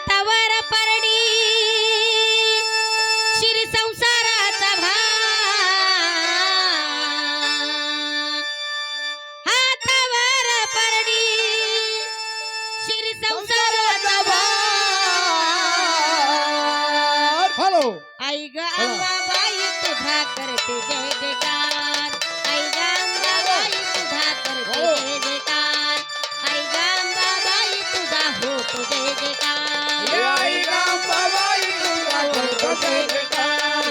हातावर परडी शिर संसाराचा भार हातावर परडी शिर संसाराचा भार हॅलो आई ग अंबाबाई तुझा करते जय जयकार आई ग अंबाबाई तुझा करते जय जयकार आई ग अंबाबाई तुझा होतो जय जयकार आई रामबाबाई तुझा होतो जय जयकार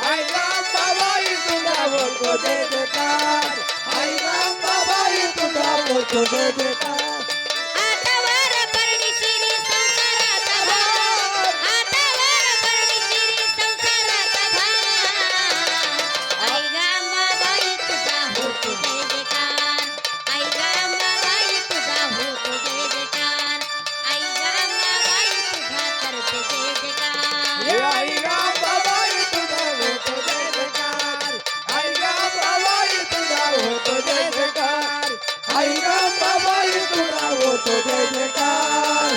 आई रामबाबाई तुझा होतो जय जयकार आई रामबाबाई तुझा होतो जय जयकार हातावर परडी शिरी संसाराचा भार हातावर परडी शिरी संसाराचा भार आई ग अंबाबाई तुझा होतो जय जयकार आई ग अंबाबाई तुझा होतो जय जयकार आई ग अंबाबाई तुझा करते जय जयकार आई रामबाबाई तुझा होतो जय जयकार आई रामबाबाई तुझा होतो जय जयकार आई रामबाबाई तुझा होतो जय जयकार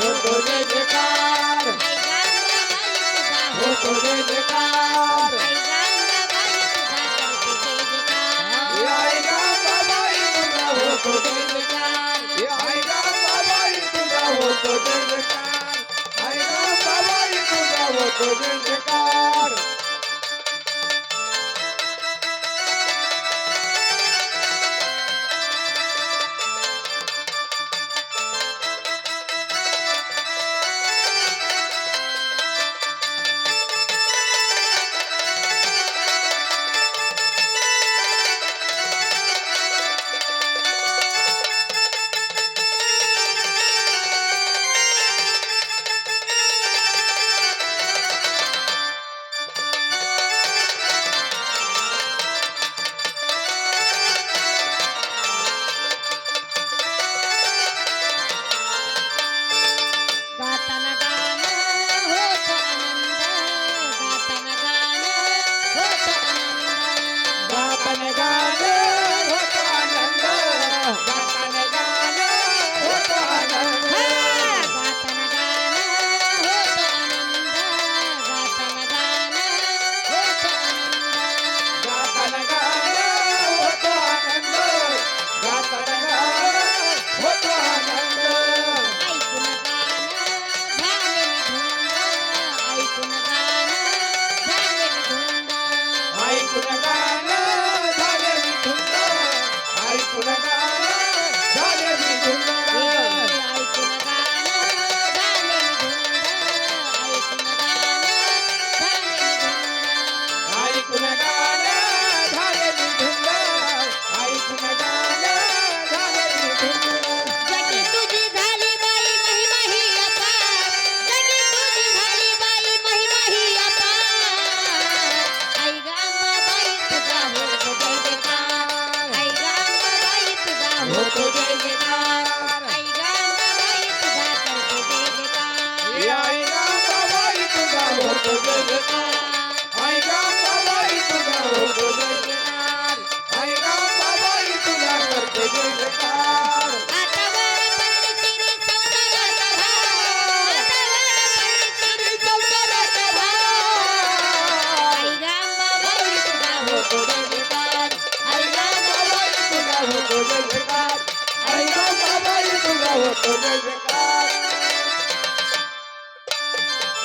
होतो जय जयकार होतो जय जयकार आई गंगाबाई तुझा होतो जय जयकार आई गंगाबाई तुझा होतो जय जयकार आई गंगाबाई तुझा होतो जय जयकार